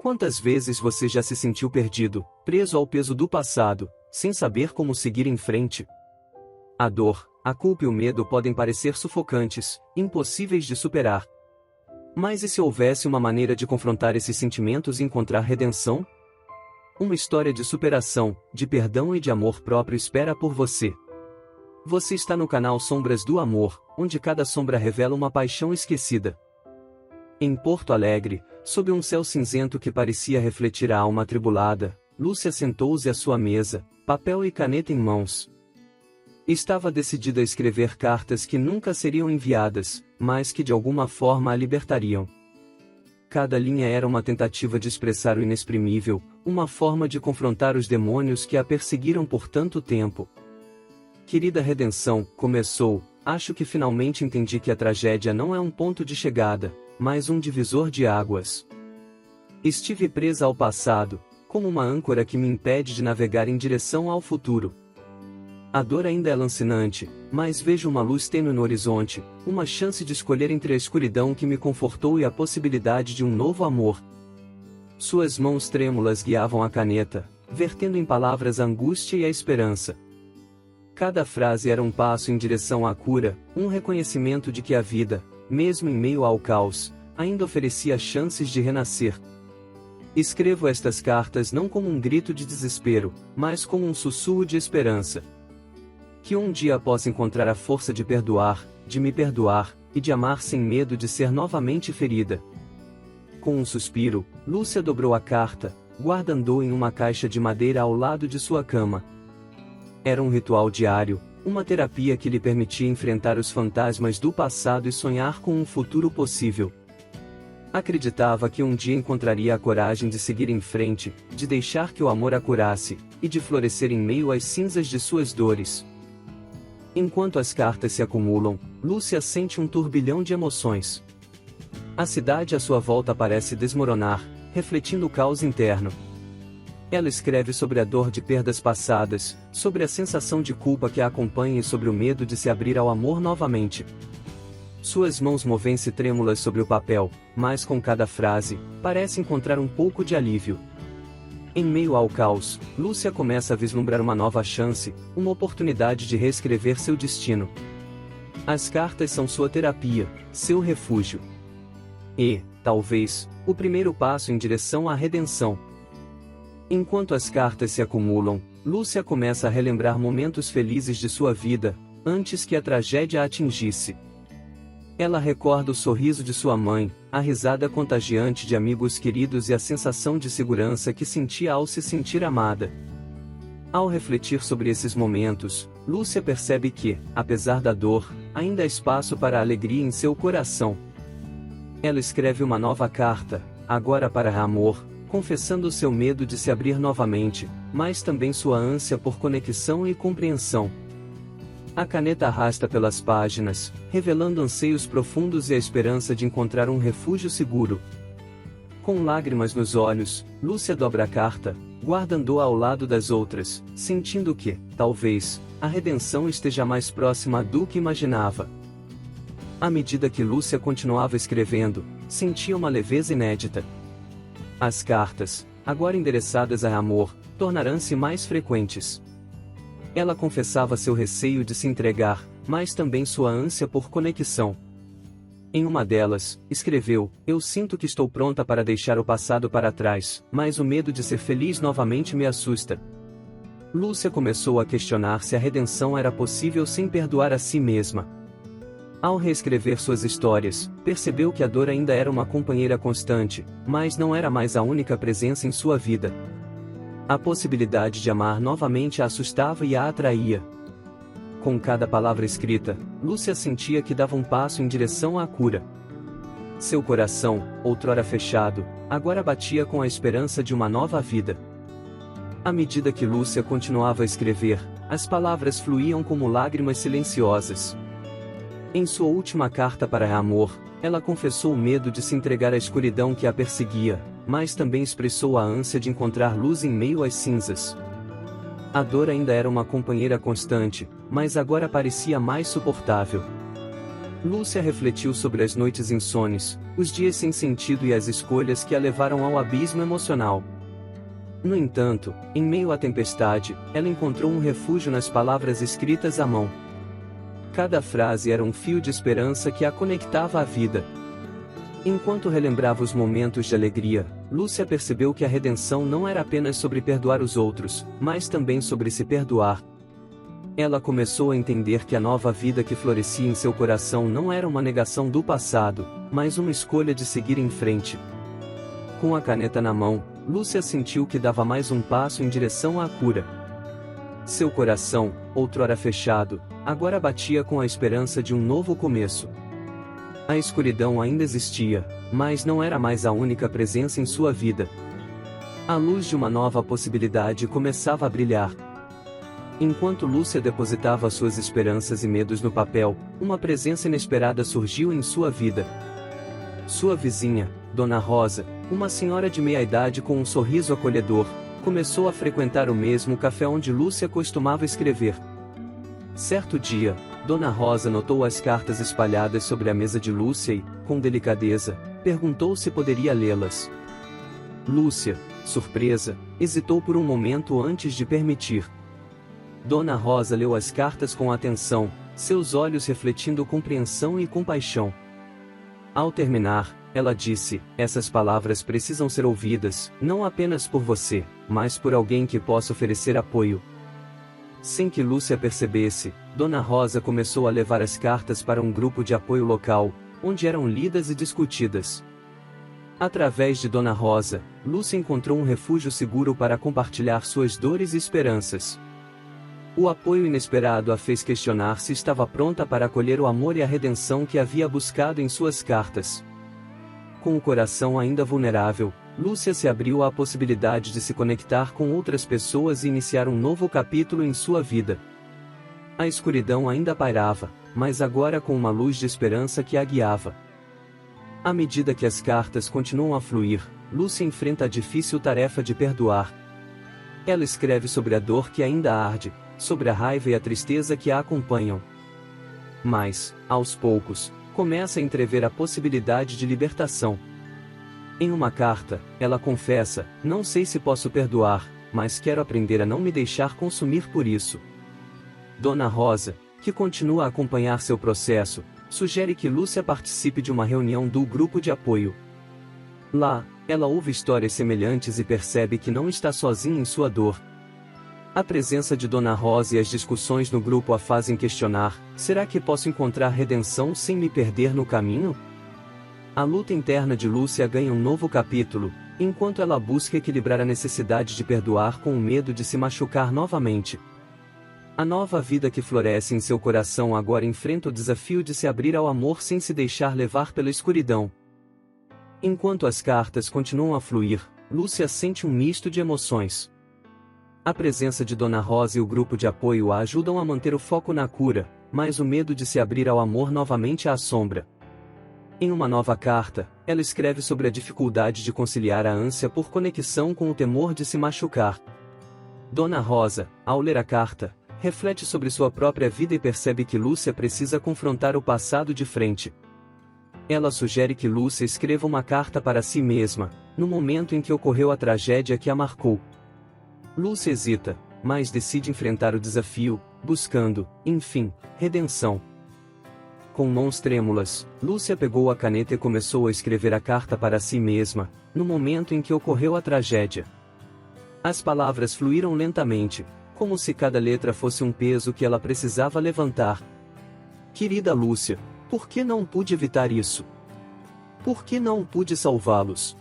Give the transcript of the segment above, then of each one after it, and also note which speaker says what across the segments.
Speaker 1: Quantas vezes você já se sentiu perdido, preso ao peso do passado, sem saber como seguir em frente? A dor, a culpa e o medo podem parecer sufocantes, impossíveis de superar. Mas e se houvesse uma maneira de confrontar esses sentimentos e encontrar redenção? Uma história de superação, de perdão e de amor próprio espera por você. Você está no canal Sombras do Amor, onde cada sombra revela uma paixão esquecida. Em Porto Alegre, sob um céu cinzento que parecia refletir a alma atribulada, Lúcia sentou-se à sua mesa, papel e caneta em mãos. Estava decidida a escrever cartas que nunca seriam enviadas, mas que de alguma forma a libertariam. Cada linha era uma tentativa de expressar o inexprimível, uma forma de confrontar os demônios que a perseguiram por tanto tempo. Querida redenção, começou, acho que finalmente entendi que a tragédia não é um ponto de chegada, mas um divisor de águas. Estive presa ao passado, como uma âncora que me impede de navegar em direção ao futuro. A dor ainda é lancinante, mas vejo uma luz tênue no horizonte, uma chance de escolher entre a escuridão que me confortou e a possibilidade de um novo amor. Suas mãos trêmulas guiavam a caneta, vertendo em palavras a angústia e a esperança. Cada frase era um passo em direção à cura, um reconhecimento de que a vida, mesmo em meio ao caos, ainda oferecia chances de renascer. Escrevo estas cartas não como um grito de desespero, mas como um sussurro de esperança. Que um dia possa encontrar a força de perdoar, de me perdoar, e de amar sem medo de ser novamente ferida. Com um suspiro, Lúcia dobrou a carta, guardando-a em uma caixa de madeira ao lado de sua cama. Era um ritual diário, uma terapia que lhe permitia enfrentar os fantasmas do passado e sonhar com um futuro possível. Acreditava que um dia encontraria a coragem de seguir em frente, de deixar que o amor a curasse, e de florescer em meio às cinzas de suas dores. Enquanto as cartas se acumulam, Lúcia sente um turbilhão de emoções. A cidade à sua volta parece desmoronar, refletindo o caos interno. Ela escreve sobre a dor de perdas passadas, sobre a sensação de culpa que a acompanha e sobre o medo de se abrir ao amor novamente. Suas mãos movem-se trêmulas sobre o papel, mas com cada frase, parece encontrar um pouco de alívio. Em meio ao caos, Lúcia começa a vislumbrar uma nova chance, uma oportunidade de reescrever seu destino. As cartas são sua terapia, seu refúgio. E, talvez, o primeiro passo em direção à redenção. Enquanto as cartas se acumulam, Lúcia começa a relembrar momentos felizes de sua vida, antes que a tragédia a atingisse. Ela recorda o sorriso de sua mãe, a risada contagiante de amigos queridos e a sensação de segurança que sentia ao se sentir amada. Ao refletir sobre esses momentos, Lúcia percebe que, apesar da dor, ainda há espaço para a alegria em seu coração. Ela escreve uma nova carta, agora para amor, confessando seu medo de se abrir novamente, mas também sua ânsia por conexão e compreensão. A caneta arrasta pelas páginas, revelando anseios profundos e a esperança de encontrar um refúgio seguro. Com lágrimas nos olhos, Lúcia dobra a carta, guardando-a ao lado das outras, sentindo que, talvez, a redenção esteja mais próxima do que imaginava. À medida que Lúcia continuava escrevendo, sentia uma leveza inédita. As cartas, agora endereçadas a amor, tornarão-se mais frequentes. Ela confessava seu receio de se entregar, mas também sua ânsia por conexão. Em uma delas, escreveu: "Eu sinto que estou pronta para deixar o passado para trás, mas o medo de ser feliz novamente me assusta." Lúcia começou a questionar se a redenção era possível sem perdoar a si mesma. Ao reescrever suas histórias, percebeu que a dor ainda era uma companheira constante, mas não era mais a única presença em sua vida. A possibilidade de amar novamente a assustava e a atraía. Com cada palavra escrita, Lúcia sentia que dava um passo em direção à cura. Seu coração, outrora fechado, agora batia com a esperança de uma nova vida. À medida que Lúcia continuava a escrever, as palavras fluíam como lágrimas silenciosas. Em sua última carta para amor, ela confessou o medo de se entregar à escuridão que a perseguia, mas também expressou a ânsia de encontrar luz em meio às cinzas. A dor ainda era uma companheira constante, mas agora parecia mais suportável. Lúcia refletiu sobre as noites insones, os dias sem sentido e as escolhas que a levaram ao abismo emocional. No entanto, em meio à tempestade, ela encontrou um refúgio nas palavras escritas à mão. Cada frase era um fio de esperança que a conectava à vida. Enquanto relembrava os momentos de alegria, Lúcia percebeu que a redenção não era apenas sobre perdoar os outros, mas também sobre se perdoar. Ela começou a entender que a nova vida que florescia em seu coração não era uma negação do passado, mas uma escolha de seguir em frente. Com a caneta na mão, Lúcia sentiu que dava mais um passo em direção à cura. Seu coração, outrora fechado, agora batia com a esperança de um novo começo. A escuridão ainda existia, mas não era mais a única presença em sua vida. A luz de uma nova possibilidade começava a brilhar. Enquanto Lúcia depositava suas esperanças e medos no papel, uma presença inesperada surgiu em sua vida. Sua vizinha, Dona Rosa, uma senhora de meia-idade com um sorriso acolhedor, começou a frequentar o mesmo café onde Lúcia costumava escrever. Certo dia, Dona Rosa notou as cartas espalhadas sobre a mesa de Lúcia e, com delicadeza, perguntou se poderia lê-las. Lúcia, surpresa, hesitou por um momento antes de permitir. Dona Rosa leu as cartas com atenção, seus olhos refletindo compreensão e compaixão. Ao terminar, ela disse: essas palavras precisam ser ouvidas, não apenas por você, mas por alguém que possa oferecer apoio. Sem que Lúcia percebesse, Dona Rosa começou a levar as cartas para um grupo de apoio local, onde eram lidas e discutidas. Através de Dona Rosa, Lúcia encontrou um refúgio seguro para compartilhar suas dores e esperanças. O apoio inesperado a fez questionar se estava pronta para acolher o amor e a redenção que havia buscado em suas cartas. Com o coração ainda vulnerável, Lúcia se abriu à possibilidade de se conectar com outras pessoas e iniciar um novo capítulo em sua vida. A escuridão ainda pairava, mas agora com uma luz de esperança que a guiava. À medida que as cartas continuam a fluir, Lúcia enfrenta a difícil tarefa de perdoar. Ela escreve sobre a dor que ainda arde, sobre a raiva e a tristeza que a acompanham. Mas, aos poucos, começa a entrever a possibilidade de libertação. Em uma carta, ela confessa: não sei se posso perdoar, mas quero aprender a não me deixar consumir por isso. Dona Rosa, que continua a acompanhar seu processo, sugere que Lúcia participe de uma reunião do grupo de apoio. Lá, ela ouve histórias semelhantes e percebe que não está sozinha em sua dor. A presença de Dona Rosa e as discussões no grupo a fazem questionar: será que posso encontrar redenção sem me perder no caminho? A luta interna de Lúcia ganha um novo capítulo, enquanto ela busca equilibrar a necessidade de perdoar com o medo de se machucar novamente. A nova vida que floresce em seu coração agora enfrenta o desafio de se abrir ao amor sem se deixar levar pela escuridão. Enquanto as cartas continuam a fluir, Lúcia sente um misto de emoções. A presença de Dona Rosa e o grupo de apoio a ajudam a manter o foco na cura, mas o medo de se abrir ao amor novamente a assombra. Em uma nova carta, ela escreve sobre a dificuldade de conciliar a ânsia por conexão com o temor de se machucar. Dona Rosa, ao ler a carta, reflete sobre sua própria vida e percebe que Lúcia precisa confrontar o passado de frente. Ela sugere que Lúcia escreva uma carta para si mesma, no momento em que ocorreu a tragédia que a marcou. Lúcia hesita, mas decide enfrentar o desafio, buscando, enfim, redenção. Com mãos trêmulas, Lúcia pegou a caneta e começou a escrever a carta para si mesma, no momento em que ocorreu a tragédia. As palavras fluíram lentamente, como se cada letra fosse um peso que ela precisava levantar. Querida Lúcia, por que não pude evitar isso? Por que não pude salvá-los?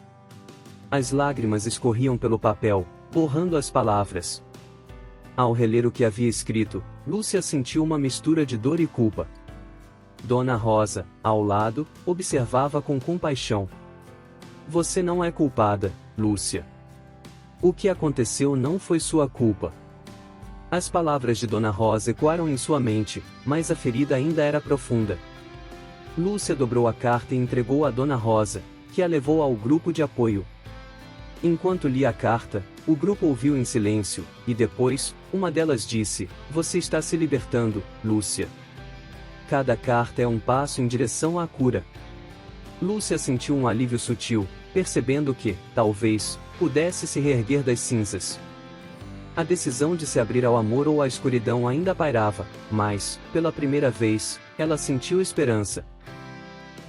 Speaker 1: As lágrimas escorriam pelo papel, borrando as palavras. Ao reler o que havia escrito, Lúcia sentiu uma mistura de dor e culpa. Dona Rosa, ao lado, observava com compaixão. Você não é culpada, Lúcia. O que aconteceu não foi sua culpa. As palavras de Dona Rosa ecoaram em sua mente, mas a ferida ainda era profunda. Lúcia dobrou a carta e entregou a Dona Rosa, que a levou ao grupo de apoio. Enquanto lia a carta, o grupo ouviu em silêncio, e depois, uma delas disse: Você está se libertando, Lúcia. Cada carta é um passo em direção à cura. Lúcia sentiu um alívio sutil, percebendo que, talvez, pudesse se reerguer das cinzas. A decisão de se abrir ao amor ou à escuridão ainda pairava, mas, pela primeira vez, ela sentiu esperança.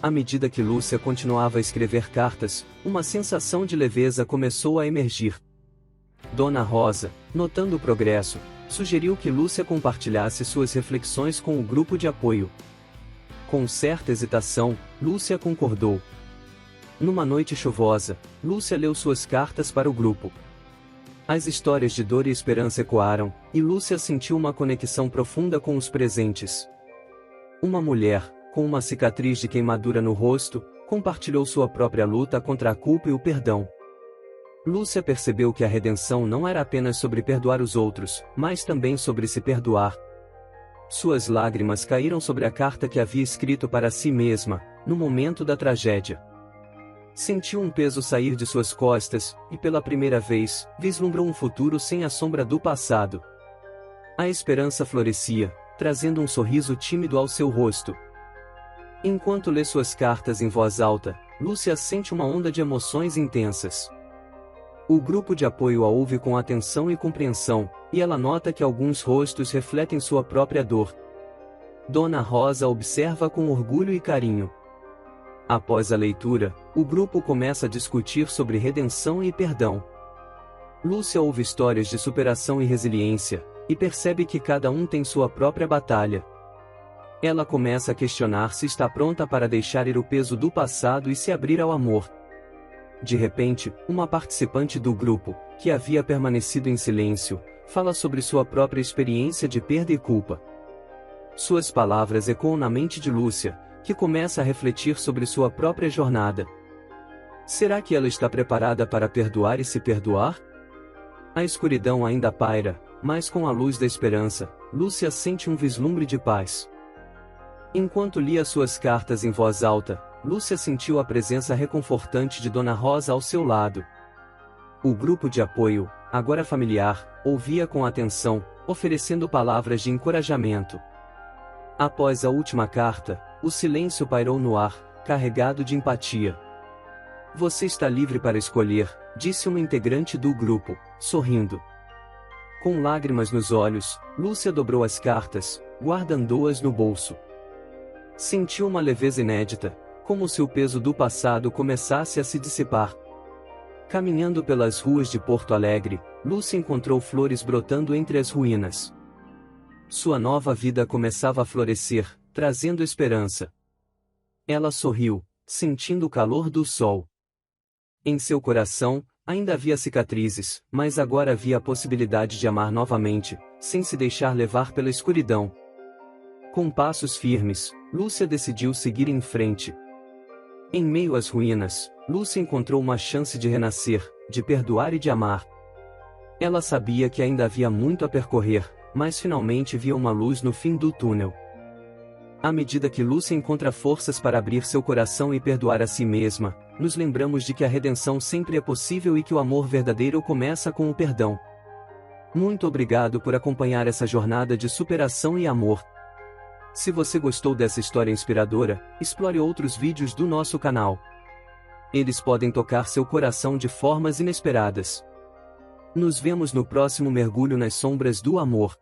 Speaker 1: À medida que Lúcia continuava a escrever cartas, uma sensação de leveza começou a emergir. Dona Rosa, notando o progresso, sugeriu que Lúcia compartilhasse suas reflexões com o grupo de apoio. Com certa hesitação, Lúcia concordou. Numa noite chuvosa, Lúcia leu suas cartas para o grupo. As histórias de dor e esperança ecoaram, e Lúcia sentiu uma conexão profunda com os presentes. Uma mulher, com uma cicatriz de queimadura no rosto, compartilhou sua própria luta contra a culpa e o perdão. Lúcia percebeu que a redenção não era apenas sobre perdoar os outros, mas também sobre se perdoar. Suas lágrimas caíram sobre a carta que havia escrito para si mesma, no momento da tragédia. Sentiu um peso sair de suas costas, e pela primeira vez, vislumbrou um futuro sem a sombra do passado. A esperança florescia, trazendo um sorriso tímido ao seu rosto. Enquanto lê suas cartas em voz alta, Lúcia sente uma onda de emoções intensas. O grupo de apoio a ouve com atenção e compreensão, e ela nota que alguns rostos refletem sua própria dor. Dona Rosa observa com orgulho e carinho. Após a leitura, o grupo começa a discutir sobre redenção e perdão. Lúcia ouve histórias de superação e resiliência, e percebe que cada um tem sua própria batalha. Ela começa a questionar se está pronta para deixar ir o peso do passado e se abrir ao amor. De repente, uma participante do grupo, que havia permanecido em silêncio, fala sobre sua própria experiência de perda e culpa. Suas palavras ecoam na mente de Lúcia, que começa a refletir sobre sua própria jornada. Será que ela está preparada para perdoar e se perdoar? A escuridão ainda paira, mas com a luz da esperança, Lúcia sente um vislumbre de paz. Enquanto lia suas cartas em voz alta, Lúcia sentiu a presença reconfortante de Dona Rosa ao seu lado. O grupo de apoio, agora familiar, ouvia com atenção, oferecendo palavras de encorajamento. Após a última carta, o silêncio pairou no ar, carregado de empatia. Você está livre para escolher, disse uma integrante do grupo, sorrindo. Com lágrimas nos olhos, Lúcia dobrou as cartas, guardando-as no bolso. Sentiu uma leveza inédita, como se o peso do passado começasse a se dissipar. Caminhando pelas ruas de Porto Alegre, Lúcia encontrou flores brotando entre as ruínas. Sua nova vida começava a florescer, trazendo esperança. Ela sorriu, sentindo o calor do sol. Em seu coração, ainda havia cicatrizes, mas agora havia a possibilidade de amar novamente, sem se deixar levar pela escuridão. Com passos firmes, Lúcia decidiu seguir em frente. Em meio às ruínas, Lúcia encontrou uma chance de renascer, de perdoar e de amar. Ela sabia que ainda havia muito a percorrer, mas finalmente via uma luz no fim do túnel. À medida que Lúcia encontra forças para abrir seu coração e perdoar a si mesma, nos lembramos de que a redenção sempre é possível e que o amor verdadeiro começa com o perdão. Muito obrigado por acompanhar essa jornada de superação e amor. Se você gostou dessa história inspiradora, explore outros vídeos do nosso canal. Eles podem tocar seu coração de formas inesperadas. Nos vemos no próximo mergulho nas sombras do amor.